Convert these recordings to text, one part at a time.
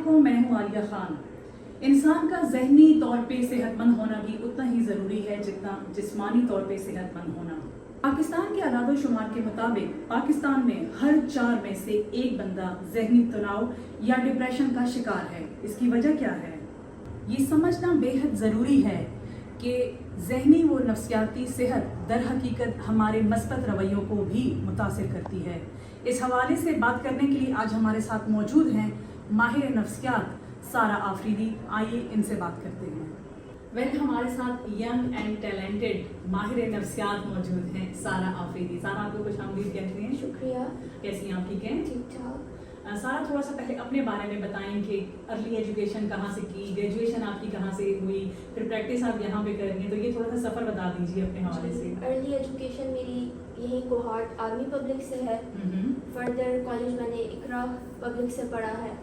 علیکم، میں ہوں عالیہ خان۔ انسان کا ذہنی طور پہ صحت مند ہونا بھی اتنا ہی ضروری ہے جتنا جسمانی طور پہ صحت مند ہونا۔ پاکستان کے اعداد و شمار کے مطابق پاکستان میں ہر 4 میں سے 1 بندہ ذہنی تناؤ یا ڈپریشن کا شکار ہے۔ اس کی وجہ کیا ہے؟ یہ سمجھنا بے حد ضروری ہے کہ ذہنی و نفسیاتی صحت در حقیقت ہمارے مثبت رویوں کو بھی متاثر کرتی ہے۔ اس حوالے سے بات کرنے کے لیے آج ہمارے ساتھ موجود ہیں ماہر نفسیات سارہ آفریدی۔ آئیے ان سے بات کرتے ہیں۔ ہمارے ساتھ ینگ اینڈ ٹیلنٹڈ ماہر نفسیات موجود ہیں سارہ آفریدی۔ سارہ، آپ کو خوش آمدید کہتے ہیں۔ شکریہ۔ کیسی ہیں آپ؟ ٹھیک ہیں؟ ٹھیک ٹھاک۔ سارہ، تھوڑا سا پہلے اپنے بارے میں بتائیں کہ ارلی ایجوکیشن کہاں سے کی، گریجویشن آپ کی کہاں سے ہوئی، پھر پریکٹس آپ یہاں پہ کر رہی ہیں، تو یہ تھوڑا سا سفر بتا دیجیے اپنے حوالے سے۔ ارلی ایجوکیشن میری یہی کوہارٹ آرمی پبلک سے ہے۔ فردر کالج میں نے اقرا پبلک سے پڑھا ہے،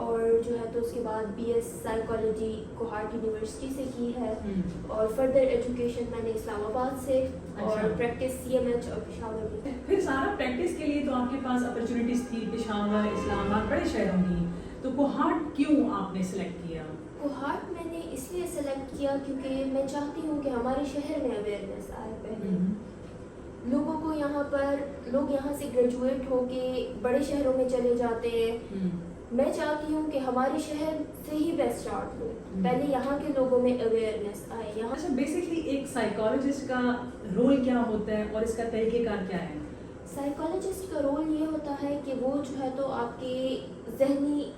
اور جو ہے تو اس کے بعد بی ایس سائیکالوجی کوہارٹ یونیورسٹی سے کی ہے، اور فردر ایجوکیشن میں نے اسلام آباد سے، اور پریکٹس سی ایم ایچ اور پشاور میں۔ پھر سارا پریکٹس کے لیے تو آپ کے پاس اپرچونیٹیز تھی، پشاور، اسلام آباد، بڑے شہروں کی، تو کوہارٹ کیوں آپ نے سلیکٹ کیا؟ کوہارٹ میں نے اس لیے سلیکٹ کیا کیونکہ میں چاہتی ہوں کہ ہمارے شہر میں اویئرنیس آئے۔ پہلے لوگوں کو لوگ یہاں سے گریجویٹ ہو کے بڑے شہروں میں چلے جاتے ہیں۔ میں چاہتی ہوں کہ ہمارے شہر سے ہی بیسٹ اسٹارٹ ہو، پہلے یہاں کے لوگوں میں اویئرنیس آئے۔ یہاں اچھا، بیسکلی ایک سائیکالوجسٹ کا رول کیا ہوتا ہے اور اس کا طریقہ کار کیا ہے؟ سائیکالوجسٹ کا رول یہ ہوتا ہے کہ وہ جو ہے تو آپ کے ذہنی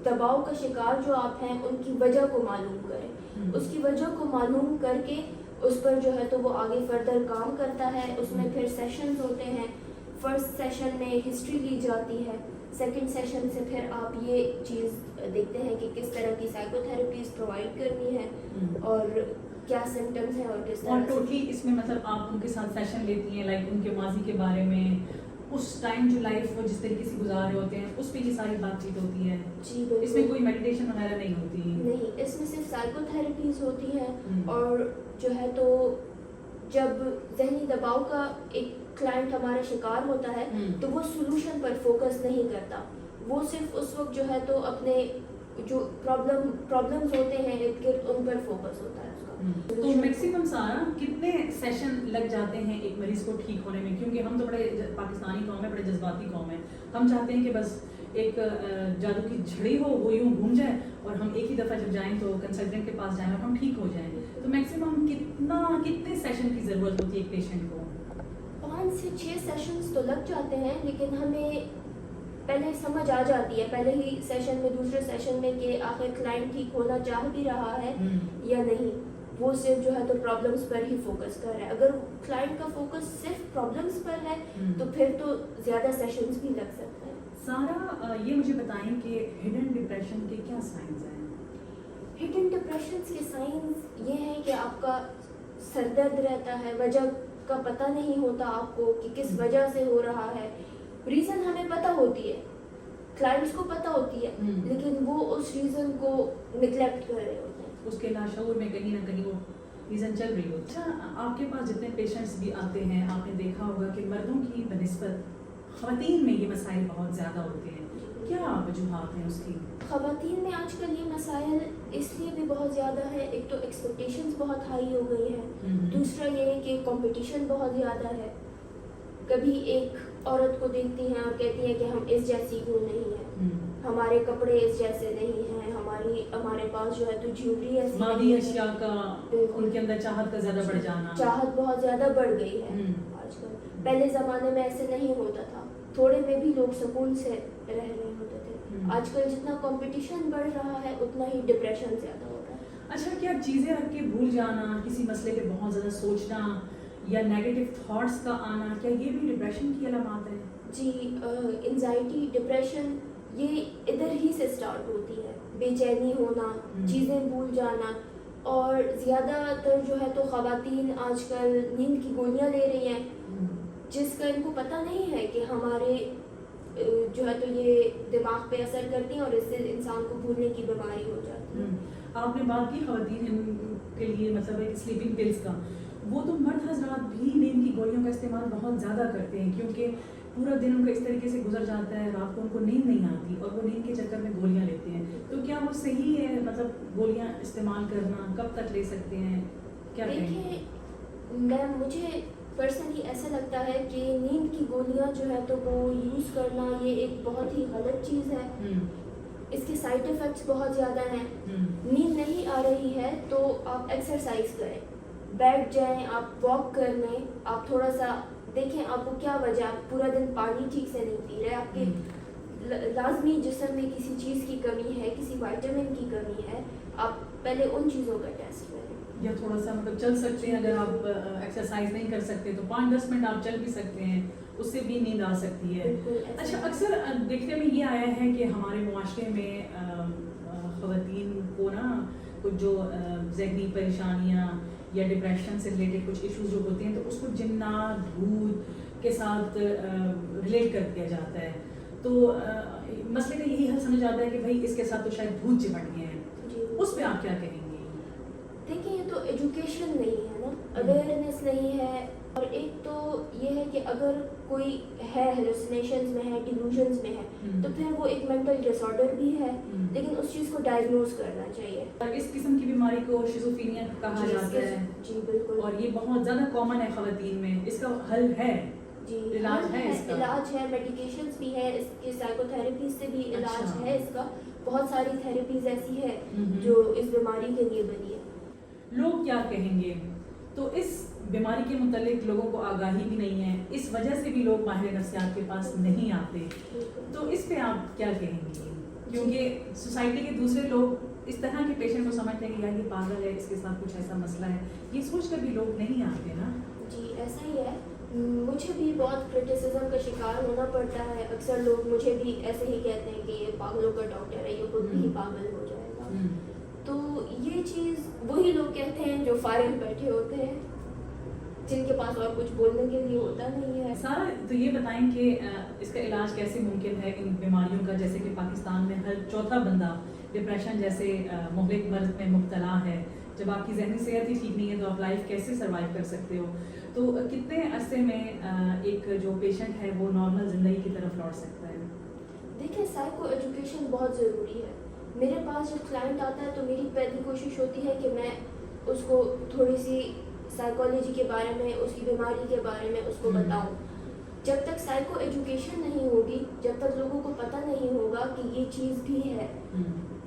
دباؤ کا شکار جو آپ ہیں ان کی وجہ کو معلوم کرے، اس کی وجہ کو معلوم کر کے اس پر جو ہے تو وہ آگے فردر کام کرتا ہے۔ اس میں پھر سیشنز ہوتے ہیں۔ فرسٹ سیشن میں ہسٹری لی جاتی ہے، سیکنڈ سیشن سے پھر آپ یہ چیز دیکھتے ہیں کہ کس طرح کی سائیکو تھراپیز پرووائڈ کرنی ہے اور کیا سمٹمز ہیں اور کس طرح۔ اور ٹوٹلی اس میں مطلب آپ ان کے ساتھ سیشن لیتی ہیں، لائک ان کے ماضی کے بارے میں، اس ٹائم جو لائف وہ جس طریقے سے گزار رہے ہوتے ہیں اس پہ یہ ساری بات چیت ہوتی ہے؟ جی بالکل۔ اس میں کوئی میڈیٹیشن وغیرہ نہیں ہوتی؟ نہیں، اس میں صرف سائیکو تھراپیز ہوتی ہیں، اور جو ہے تو جب ذہنی دباؤ کا ایک کلائنٹ ہمارا شکار ہوتا ہے تو وہ سولوشن پر فوکس نہیں کرتا، وہ صرف اس وقت جو ہے تو اپنے جو پرابلمز ہوتے ہیں ارد گرد ان پر فوکس ہوتا ہے اس کا۔ تو میکسیمم سارا کتنے سیشن لگ جاتے ہیں ایک مریض کو ٹھیک ہونے میں؟ کیونکہ ہم تو بڑے پاکستانی قوم ہے، بڑے جذباتی قوم ہے، ہم چاہتے ہیں کہ بس ایک جادو کی جھڑی ہو، وہ یوں گھوم جائے اور ہم ایک ہی دفعہ جب جائیں تو کنسلٹنٹ کے پاس جائیں اور ہم ٹھیک ہو جائیں۔ تو میکسیمم کتنے سیشن کی ضرورت ہوتی ہے ایک پیشنٹ کو؟ 5 سے 6 سیشنز تو لگ جاتے ہیں، لیکن ہمیں پہلے سمجھ آ جاتی ہے پہلے ہی سیشن میں، دوسرے سیشن میں، کہ آخر کلائنٹ ٹھیک ہونا چاہ بھی رہا ہے یا نہیں، وہ صرف جو ہے تو پرابلمس پر ہی فوکس کر رہا ہے۔ اگر کلائنٹ کا فوکس صرف پرابلمس پر ہے تو پھر تو زیادہ سیشنز بھی لگ سکتے ہیں۔ سارا، یہ مجھے بتائیں کہ ہڈن ڈپریشن کے کیا سائنز ہیں؟ ہڈن ڈپریشنز کے سائنز یہ ہیں کہ آپ کا سر درد رہتا ہے، وجہ کا پتہ نہیں ہوتا آپ کو کہ کس وجہ سے ہو رہا ہے۔ ریزن ہمیں پتہ ہوتی ہے، کلائنٹس کو پتہ ہوتی ہے، لیکن وہ اس ریزن کو نگلیکٹ کر رہے ہوتے ہیں، اس کے لاشعور میں کہیں نہ کہیں وہ ریزن چل رہی ہوتی ہے۔ اچھا، آپ کے پاس جتنے پیشنٹس بھی آتے ہیں، آپ نے دیکھا ہوگا کہ مردوں کی بنسبت خواتین میں یہ مسائل بہت زیادہ ہوتے ہیں، کیا وجوہات ہیں اس کی؟ خواتین میں آج کل یہ مسائل اس لیے بھی بہت زیادہ ہے، ایک تو ایکسپیکٹیشنز بہت ہائی ہو گئی ہیں، دوسرا یہ ہے کہ کمپٹیشن بہت زیادہ ہے۔ کبھی ایک عورت کو دیکھتی ہیں اور کہتی ہیں کہ ہم اس جیسی کیوں نہیں ہیں، ہمارے کپڑے اس جیسے نہیں ہیں، ہمارے پاس جو ہے تو جیولری ایسی مادی اشیاء کا ان کے اندر چاہت کا زیادہ بڑھ جانا، چاہت بہت زیادہ بڑھ گئی ہے آج کل۔ پہلے زمانے میں ایسے نہیں ہوتا تھا، تھوڑے میں بھی لوگ سکون سے رہ رہے ہوتے تھے۔ آج کل جتنا کمپٹیشن بڑھ رہا ہے اتنا ہی ڈپریشن زیادہ ہو رہا ہے۔ اچھا، کیا چیزیں رکھ کے بھول جانا، کسی مسئلے پہ بہت زیادہ سوچنا یا نیگیٹو تھاٹس کا آنا، کیا یہ بھی ڈپریشن کی علامات ہے؟ جی، انزائٹی، ڈپریشن یہ ادھر ہی سے سٹارٹ ہوتی ہے، بے چینی ہونا، چیزیں بھول جانا، اور زیادہ تر جو ہے تو خواتین آج کل نیند کی گولیاں لے رہی ہیں، جس کا ان کو پتہ نہیں ہے کہ ہمارے جو ہے تو یہ دماغ پہ اثر کرتی ہیں اور اس سے انسان کو بھولنے کی بیماری ہو جاتی ہے۔ آپ نے بات کی خواتین کے لیے مطلب ایک سلیپنگ پلز کا، وہ تو مرد حضرات بھی نیند کی گولیوں کا استعمال بہت زیادہ کرتے ہیں، کیونکہ پورا دن ان کا اس طریقے سے گزر جاتا ہے، رات کو ان کو نیند نہیں آتی اور وہ نیند کے چکر میں گولیاں لیتے ہیں۔ وہ صحیح ہے مطلب گولیاں استعمال کرنا؟ کب تک لے سکتے ہیں؟ کیا دیکھیں مجھے پرسنلی ایسا لگتا ہے کہ نیند کی گولیاں جو ہے تو وہ یوز کرنا یہ ایک بہت ہی غلط چیز ہے. اس کے سائڈ ایفیکٹس بہت زیادہ ہیں. نیند نہیں آ رہی ہے تو آپ ایکسرسائز کریں, بیٹھ جائیں, آپ واک کر لیں, آپ تھوڑا سا دیکھیں آپ کو کیا وجہ, آپ پورا دن پانی ٹھیک سے نہیں پی رہے, آپ کے لازمی جسم میں کسی چیز کی کمی ہے, کسی وائٹامن کی کمی ہے, آپ پہلے ان چیزوں کا ٹیسٹ کریں. یا تھوڑا سا مطلب چل سکتے ہیں, اگر آپ ایکسرسائز نہیں کر سکتے تو 5-10 منٹ آپ چل بھی سکتے ہیں, اس سے بھی نیند آ سکتی ہے. اچھا, اکثر دیکھنے میں یہ آیا ہے کہ ہمارے معاشرے میں خواتین کو نا کچھ جو ذہنی پریشانیاں یا ڈپریشن سے ریلیٹڈ کچھ ایشوز جو ہوتے ہیں تو اس کو جنات بھوت کے ساتھ ریلیٹ کر دیا جاتا ہے. تو مسئلے کا یہی حل سمجھ آتا ہے کہ بھائی اس کے ساتھ تو شاید بھوت چپٹ گئے ہیں, اس پہ آپ کیا کہیں گے؟ دیکھیں یہ تو ایجوکیشن نہیں ہے نا, اویئرنیس نہیں ہے. اور ایک تو یہ ہے کہ اگر کوئی ہے ہیلوسینیشنز میں ہے, ڈیلوژنز میں ہے, تو پھر وہ ایک مینٹل ڈس آرڈر بھی ہے, لیکن اس چیز کو ڈائگنوز کرنا چاہیے. اور اس قسم کی بیماری کو شیزوفرینیا کہا جاتا ہے. جی بالکل. اور یہ بہت زیادہ کامن ہے خواتین میں. اس کا حل ہے؟ جی علاج ہے, اس کا علاج ہے, میڈیکیشنز بھی ہے, اس کی سائیکو تھراپی سے بھی علاج ہے. اس کا بہت ساری تھراپیز ایسی ہے جو اس بیماری کے لیے بنی ہے. لوگ کیا کہیں گے؟ تو اس بیماری کے متعلق لوگوں کو آگاہی بھی نہیں ہے, اس وجہ سے بھی لوگ ماہر نفسیات کے پاس نہیں آتے. تو اس پہ آپ کیا کہیں گے؟ کیونکہ سوسائٹی کے دوسرے لوگ اس طرح کے پیشنٹ کو سمجھتے ہیں کہ یار یہ پاگل ہے, اس کے ساتھ کچھ ایسا مسئلہ ہے, یہ سوچ کر بھی لوگ نہیں آتے نا. جی ایسا ہی ہے. مجھے بھی بہت کرٹیسزم کا شکار ہونا پڑتا ہے. اکثر لوگ مجھے بھی ایسے ہی کہتے ہیں کہ یہ پاگلوں کا ڈاکٹر ہے, یہ خود بھی پاگل ہو جائے گا. تو یہ چیز وہی لوگ کہتے ہیں جو فارغ بیٹھے ہوتے ہیں, جن کے پاس اور کچھ بولنے کے لیے ہوتا نہیں ہے. سارا تو یہ بتائیں کہ اس کا علاج کیسے ممکن ہے ان بیماریوں کا, جیسے کہ پاکستان میں ہر چوتھا بندہ ڈپریشن جیسے مہلک مرض میں مبتلا ہے. جب آپ کی ذہنی صحت ہی ٹھیک نہیں ہے تو آپ لائف کیسے سروائیو کر سکتے ہو؟ تو کتنے عرصے میں ایک جو پیشنٹ ہے وہ نارمل زندگی کی طرف لوٹ سکتا ہے؟ دیکھیں سائیکو ایجوکیشن بہت ضروری ہے. میرے پاس جب کلائنٹ آتا ہے تو میری پہلی کوشش ہوتی ہے کہ میں اس کو تھوڑی سی سائیکالوجی کے بارے میں, اس کی بیماری کے بارے میں اس کو بتاؤں. جب تک سائیکو ایجوکیشن نہیں ہوگی, جب تک لوگوں کو پتہ نہیں ہوگا کہ یہ چیز بھی ہے,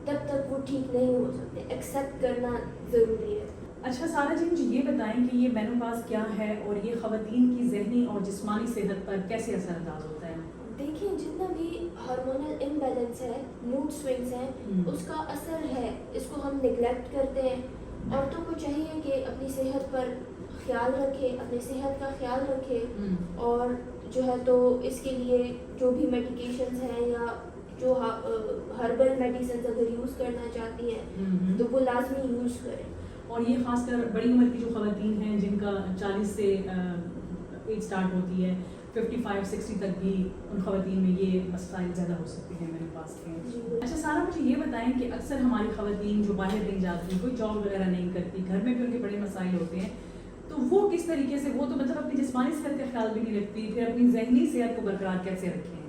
تب تک وہ ٹھیک نہیں ہو سکتے. ایکسیپٹ کرنا ضروری ہے. اچھا سارا جی, مجھے یہ بتائیں کہ یہ مینوپاز کیا ہے اور یہ خواتین کی ذہنی اور جسمانی صحت پر کیسے اثر انداز ہوتا ہے؟ دیکھیں جتنا بھی ہارمونل امبیلنس ہے, موڈ سوئنگس ہیں, اس کا اثر ہے. اس کو ہم نگلیکٹ کرتے ہیں. عورتوں کو چاہیے کہ اپنی صحت پر خیال رکھے, اپنی صحت کا خیال رکھے, اور جو ہے تو اس کے لیے جو بھی میڈیکیشنز ہیں یا جو ہربل میڈیسنز اگر یوز کرنا چاہتی ہیں تو وہ لازمی یوز کریں. اور یہ خاص کر بڑی عمر کی جو خواتین ہیں جن کا 40 سے ایج سٹارٹ ہوتی ہے, 55-60 تک بھی ان خواتین میں یہ مسائل زیادہ ہو سکتے ہیں میرے پاس کے. اچھا سارا, مجھے یہ بتائیں کہ اکثر ہماری خواتین جو باہر نہیں جاتی, کوئی جاب وغیرہ نہیں کرتی, گھر میں بھی ان کے بڑے مسائل ہوتے ہیں, تو وہ کس طریقے سے, وہ تو مطلب اپنی جسمانی صحت کا خیال بھی نہیں رکھتی, پھر اپنی ذہنی صحت کو برقرار کیسے رکھیں؟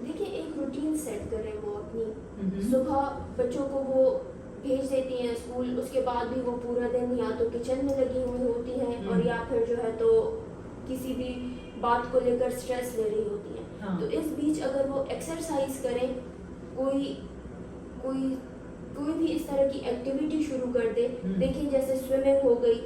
دیکھیں ایک روٹین سیٹ کریں وہ اپنی. صبح بچوں کو وہ بھیج دیتی ہیں اسکول, اس کے بعد بھی وہ پورا دن یا تو کچن میں لگی ہوئی ہوتی ہیں اور یا پھر جو ہے تو کسی بھی بات کو لے کر اسٹریس لے رہی ہوتی ہیں. تو اس بیچ اگر وہ ایکسرسائز کریں, کوئی بھی اس طرح کی ایکٹیویٹی شروع کر دے. دیکھیں جیسے سوئمنگ ہو گئی,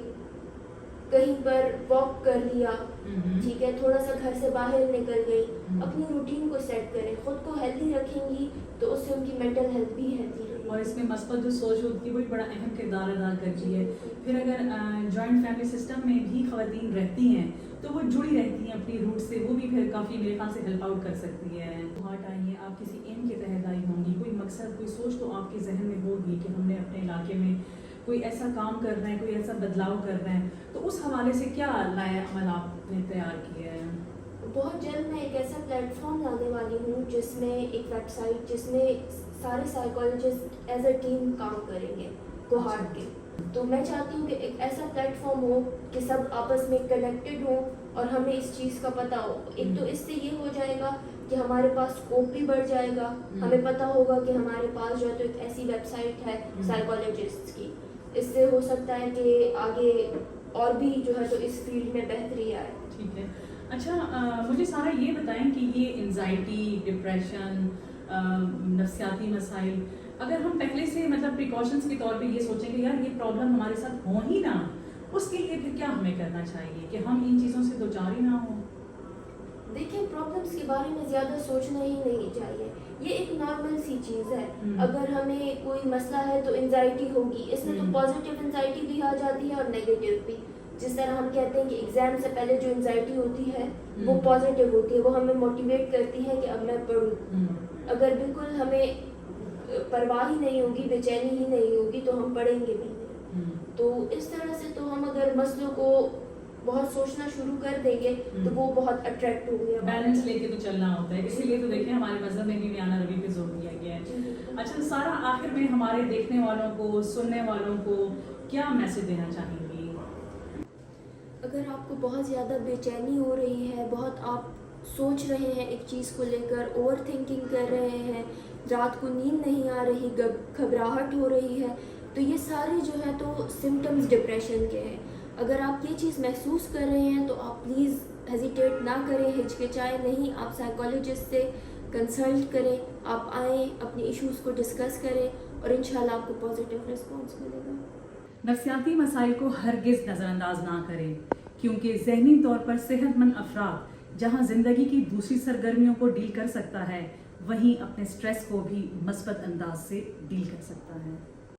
کہیں پر واک کر لیا, ٹھیک ہے, تھوڑا سا گھر سے باہر نکل گئی, اپنی روٹین کو سیٹ کریں. خود کو ہیلدی رکھیں گی تو اس سے ان کی مینٹل ہیلتھ بھی ہیلدی رہے گی. اور اس میں مثبت جو سوچ ہوتی ہے وہ بڑا اہم کردار ادا کرتی ہے. پھر اگر جوائنٹ فیملی سسٹم میں بھی خواتین رہتی ہیں تو وہ جڑی رہتی ہیں اپنی روٹ سے, وہ بھی پھر کافی میرے خیال سے ہیلپ آؤٹ کر سکتی ہے. ہارٹ آئیے, آپ کسی ایم کے تحت آئی ہوں گی, کوئی مقصد, کوئی سوچ تو آپ کے ذہن میں ہوگی کہ ہم نے اپنے علاقے میں کوئی ایسا کام کر رہے ہیں, کوئی ایسا بدلاؤ کر رہے ہیں, تو اس حوالے سے کیا نیا عمل آپ نے تیار کیا ہے؟ بہت جلد میں ایک ایسا پلیٹ فارم لانے والی ہوں جس میں ایک ویب سائٹ, جس میں سارے سائیکالوجسٹ ایز اے ٹیم کام کریں گے کوہارٹ کے. تو میں چاہتی ہوں کہ ایک ایسا پلیٹ فارم ہو کہ سب آپس میں کنیکٹڈ ہوں اور ہمیں اس چیز کا پتہ ہو. ایک تو اس سے یہ ہو جائے گا کہ ہمارے پاس اسکوپ بھی بڑھ جائے گا. ہمیں پتہ ہوگا کہ ہمارے پاس جو ہے تو ایک ایسی ویب سائٹ ہے سائیکالوجسٹ کی. اس سے ہو سکتا ہے کہ آگے اور بھی جو ہے تو اس فیلڈ میں بہتری آئے. ٹھیک ہے. اچھا مجھے سارا یہ بتائیں کہ یہ انزائٹی، ڈپریشن، نفسیاتی مسائل، اگر ہم پہلے سے مطلب پریکاشنس کے طور پہ یہ سوچیں کہ یار یہ پرابلم ہمارے ساتھ ہو ہی نہ، اس کے لیے پھر کیا ہمیں کرنا چاہیے کہ ہم ان چیزوں سے دوچار ہی نہ ہوں؟ دیکھیں پرابلمس کے بارے میں زیادہ سوچنا ہی نہیں چاہیے. یہ ایک نارمل سی چیز ہے. اگر ہمیں کوئی مسئلہ ہے تو انزائٹی ہوگی. اس میں تو پازیٹیو انزائٹی بھی آ جاتی ہے اور نیگیٹو بھی. جس طرح ہم کہتے ہیں کہ ایگزام سے پہلے جو انزائٹی ہوتی ہے وہ پازیٹیو ہوتی ہے، وہ ہمیں موٹیویٹ کرتی ہے کہ اب میں پڑھوں. اگر بالکل ہمیں پرواہ ہی نہیں ہوگی، بے چینی ہی نہیں ہوگی تو ہم پڑھیں گے بھی نہیں. تو اس طرح سے تو ہم اگر مسئلوں کو بہت سوچنا شروع کر دیں گے تو وہ بہت اٹریکٹ ہو گیا. بیلنس لے کے تو چلنا ہوتا ہے. اسی لیے تو دیکھیں ہمارے مذہب میں بھی میانہ روی پہ زور دیا گیا ہے. اچھا سارا، آخر میں ہمارے دیکھنے والوں کو، سننے والوں کو کیا میسج دینا چاہیں گی؟ اگر آپ کو بہت زیادہ بے چینی ہو رہی ہے، بہت آپ سوچ رہے ہیں ایک چیز کو لے کر، اوور تھنکنگ کر رہے ہیں، رات کو نیند نہیں آ رہی، گھبراہٹ ہو رہی ہے، تو یہ سارے جو ہے تو سمٹمز ڈپریشن کے ہیں. اگر آپ یہ چیز محسوس کر رہے ہیں تو آپ پلیز ہیزیٹیٹ نہ کریں، ہچکچائیں نہیں. آپ سائیکالوجسٹ سے کنسلٹ کریں، آپ آئیں، اپنے ایشوز کو ڈسکس کریں اور انشاءاللہ آپ کو پازیٹیو رسپانس ملے گا. نفسیاتی مسائل کو ہرگز نظر انداز نہ کریں، کیونکہ ذہنی طور پر صحت مند افراد جہاں زندگی کی دوسری سرگرمیوں کو ڈیل کر سکتا ہے، وہیں اپنے سٹریس کو بھی مثبت انداز سے ڈیل کر سکتا ہے.